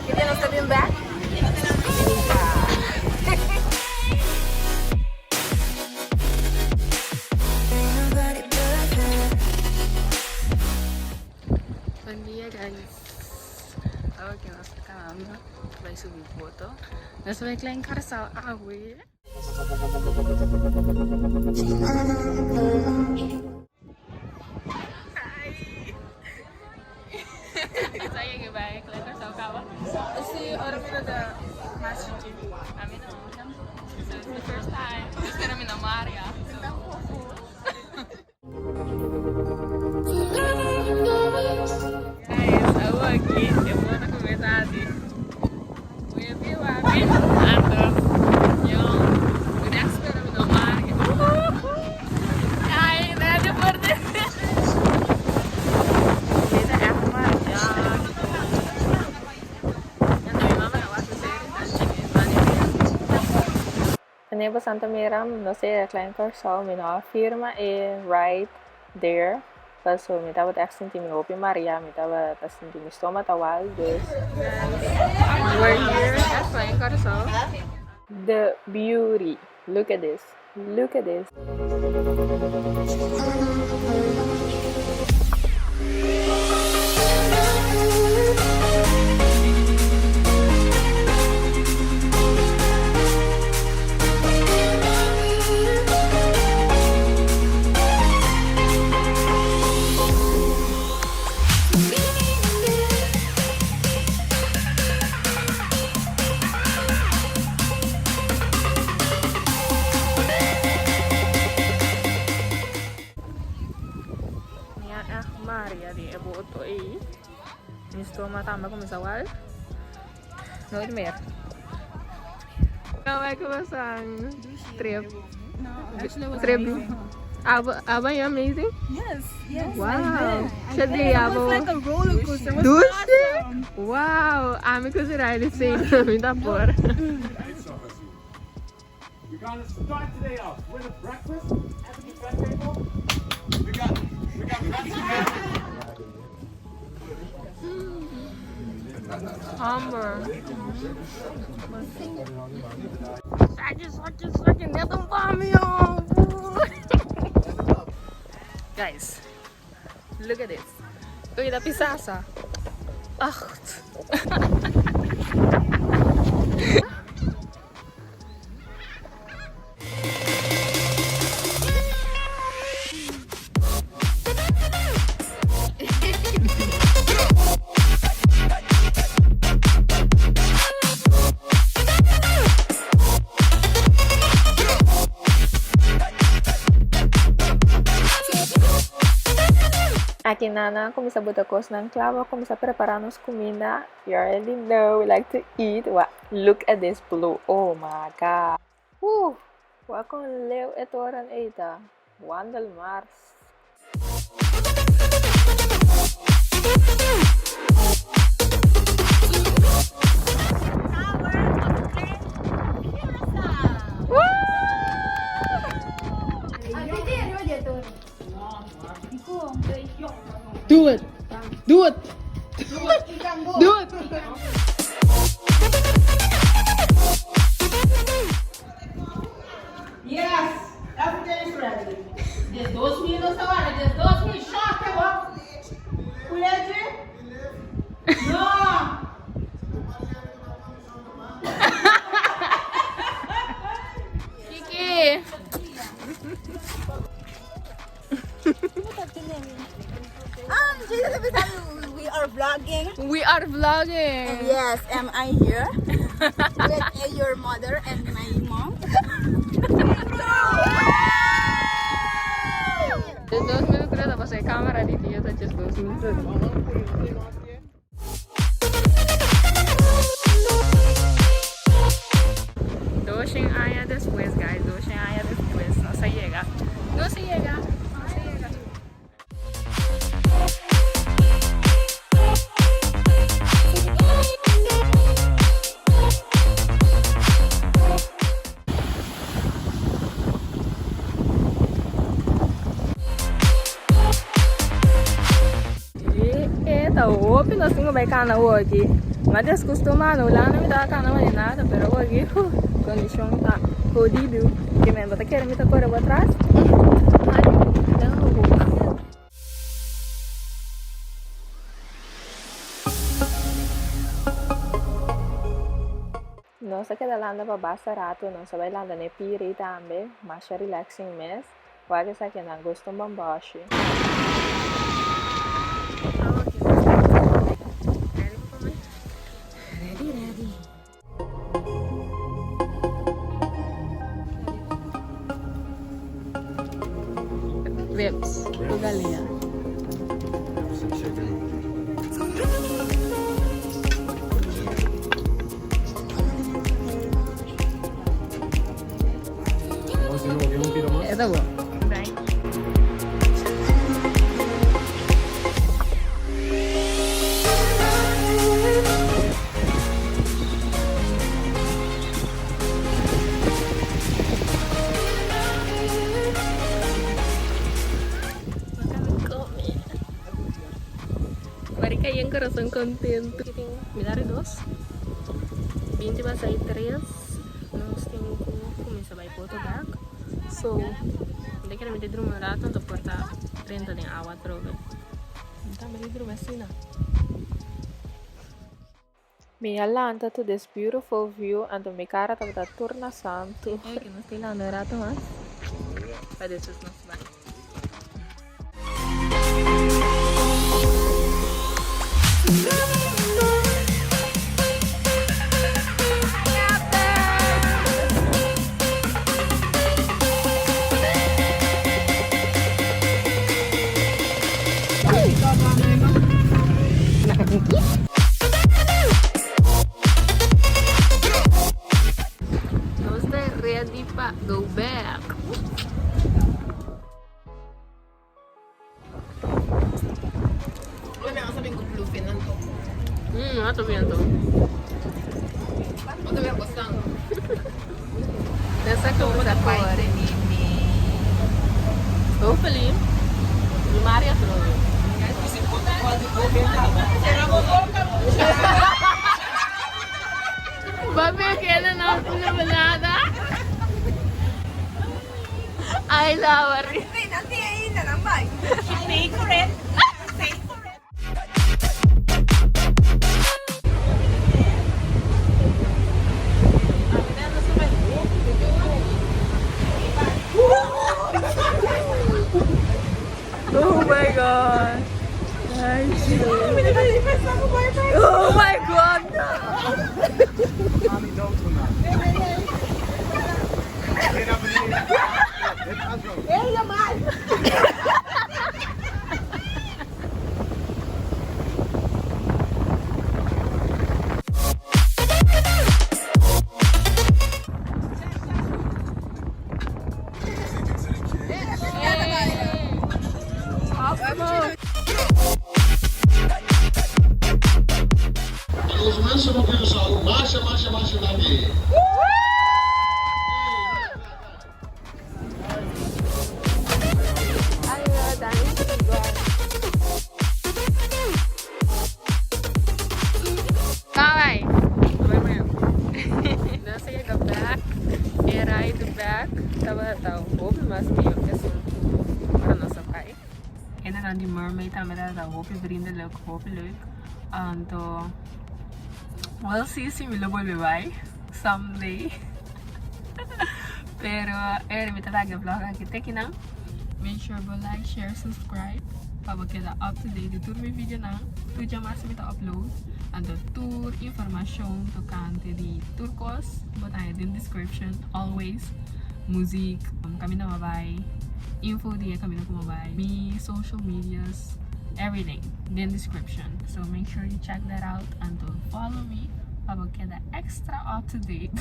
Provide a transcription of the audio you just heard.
Que dia nós estamos back? Bom dia, guys. Aqui nós estamos. Vai subir foto. Nós vamos Klein Curaçao. Ui. Saya gimana? Klein Curaçao kawan? Si orang itu ada masjid. Amin. So it's the first time. Terus kami namar ya. Guys, aku lagi mau nak komentasi. Punya piwa, mantap. Yung udah espera mi namar. Ay, nada fuerte. Kita akmar ya. Tenevo Santa Miram, no sé, Klein Curaçao, minha firma é right there. So, me tava sentindo meu opi Maria, me tava sentindo meu estômago tawal, dus. We're here at Klein Curaçao. The beauty. Look at this. Look at this. Maria di Ebo Oto aí. Estou matando como sawal. Não é mer. Como é que você trip? Trip. Aba you amazing? Yes. Wow. Shadi abo. It was like a roller coaster. It was Dushi? awesome. Wow. Ami ko si Riley say me tapor. We're gonna start today off with a breakfast at the buffet table. We got Amber. Sakit, netong pami oh. Guys, look at this. Uy, tapi sasa. Ah. Aqui Nana, começa a botar coisa na clava, começa a preparar nos comida. You already know we like to eat. Wow, look at this blue. Oh my god. Wa kon leu etoran eita. Wandel Mars. Do it! Do it! Do it! Yes, everything is ready. There's 2 minutos agora, there's 2 minutos. Choca, ó. Colete? Não. Kiki! We are vlogging. We are vlogging! Yes, am I here? With your mother and my mom. Just 2 minutos na tapos ay camera dito yun sa just 2 minutos. Doshing aya después, guys. Doshing aya después. No se llega. No se llega. No se llega. Tahu, pindah sini baik kan tahu lagi. Mas descostumado, lá não me dá cana nem nada, pero hoje, condição tá jodido. Que me bota querer me correr para trás. Não sei que da para basta rato, não sei lá ne piri também, mas é relaxing mês. Wag sa que não gosto bambashi. Ready. Ribs, galinha. Some chicken. ¿Un tiro más? Ito po. Right. Parece que hay corazón contento. Me daré 2. 20 va a sair 3. Nós temos que começar a Portugal. So, hindi ka namin tidrum na rato to porta 30 din awa trove. Hindi kami tidrum assim na. Me alanta to this beautiful view and to me cara to da turna santo. Que nós tem lá no rato mas. But this is not bad. Ready pa, go back. Ano ang sabihin ko bluefin nanto? Ato bien to. Ano ang gustang? Nasa ko sa pare. Hopefully, lumari ato. Babe, kailan na ako na balada? I love her. Nanti ay na lang ba? Stay correct. Stay correct. Oh my god. Oh my god. Mommy, don't do that. Get up in here. Ei, Amar! Marcha no Curaçao, marcha daqui. Kalay. Nasa yung back. Eray the back. Tawa. Hope mas meio que assim. Para nossa pai. Ena dan die mermaid tama da hope vriendelijk, hopelijk. Anto we'll see si me lo vuelve by someday. Pero mi talaga vlog aqui teki nang. Make sure to like, share, subscribe. Para kita up to date di tour may video nang. Tuja mas mi ta upload. Ando tour information to kante di tour cost. Botay din description always. Music kami na mabay. Info dia kami na kumabay. Me social medias. Everything in the description, so make sure you check that out and to follow me para get extra up to date.